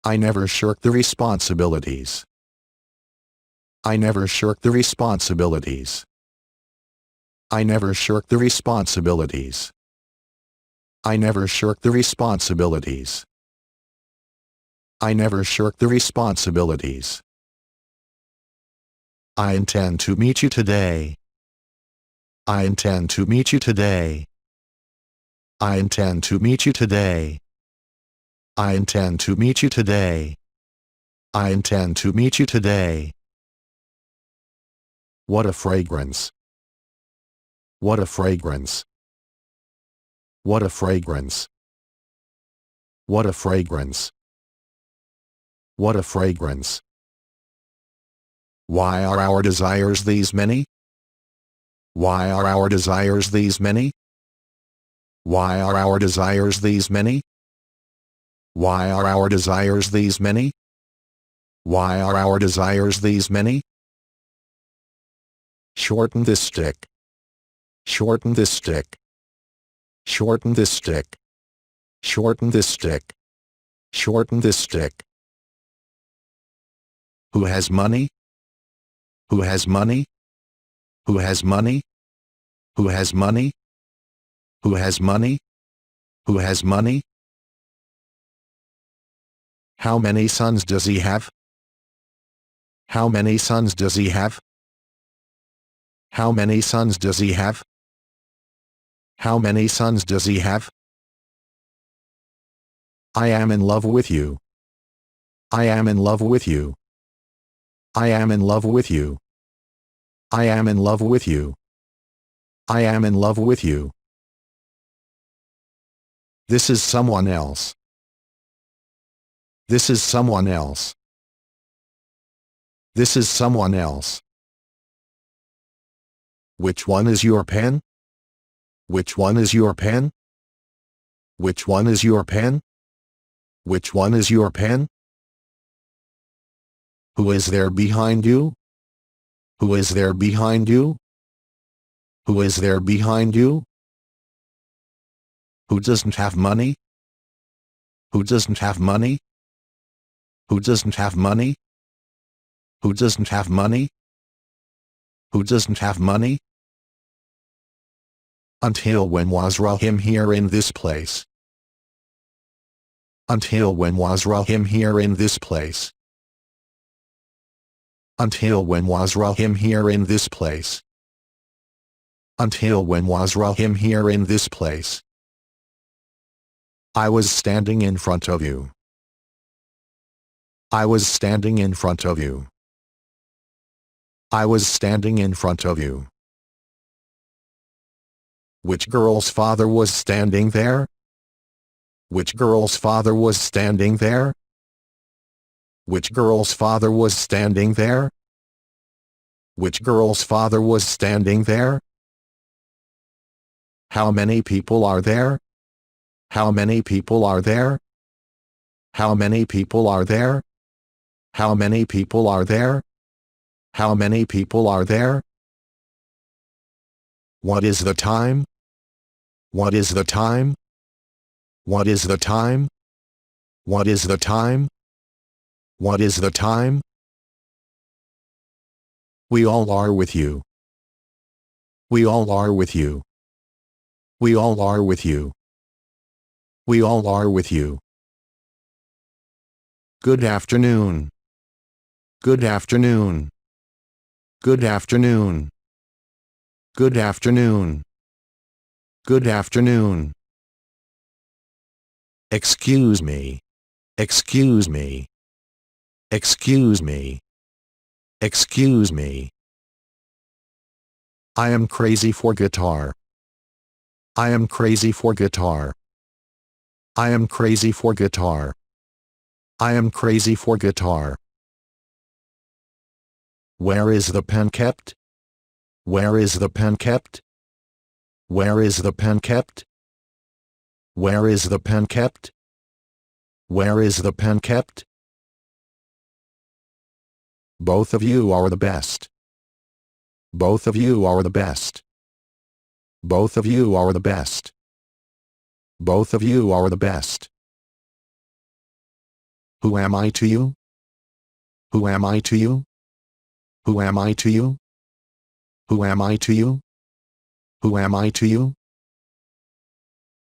I never shirk the responsibilities. I never shirk the responsibilities. I never shirk the responsibilities. I never shirk the responsibilities. I never shirk the responsibilities. I intend to meet you today. I intend to meet you today. I intend to meet you today. I intend to meet you today. I intend to meet you today. What a fragrance. What a fragrance. What a fragrance. What a fragrance. What a fragrance. Why are our desires these many? Why are our desires these many? Why are our desires these many? Why are our desires these many? Why are our desires these many? Shorten this stick. Shorten this stick. Shorten this stick. Shorten this stick. Shorten this stick. Who has money? Who has money? Who has money? Who has money? Who has money? Who has money? How many sons does he have? How many sons does he have? How many sons does he have? How many sons does he have? I am in love with you. I am in love with you. I am in love with you. I am in love with you. I am in love with you. This is someone else. This is someone else. This is someone else. Which one is your pen? Which one is your pen? Which one is your pen? Which one is your pen? Who is there behind you? Who is there behind you? Who is there behind you? Who doesn't have money? Who doesn't have money? Who doesn't have money? Who doesn't have money? Who doesn't have money? Until when was Rahim here in this place? Until when was Rahim here in this place? Until when was Rahim here in this place? Until when was Rahim here in this place? I was standing in front of you. I was standing in front of you. I was standing in front of you. Which girl's father was standing there? Which girl's father was standing there? Which girl's father was standing there? Which girl's father was standing there? How many people are there? How many people are there? How many people are there? How many people are there? How many people are there? What is the time? What is the time? What is the time? What is the time? What is the time? We all are with you. We all are with you. We all are with you. We all are with you. Good afternoon. Good afternoon. Good afternoon. Good afternoon. Good afternoon. Excuse me. Excuse me. Excuse me. Excuse me. I am crazy for guitar. I am crazy for guitar. I am crazy for guitar. I am crazy for guitar. Where is the pen kept? Where is the pen kept? Where is the pen kept? Where is the pen kept? Where is the pen kept? Both of you are the best. Both of you are the best. Both of you are the best. Both of you are the best. Who am I to you? Who am I to you? Who am I to you? Who am I to you? Who am I to you?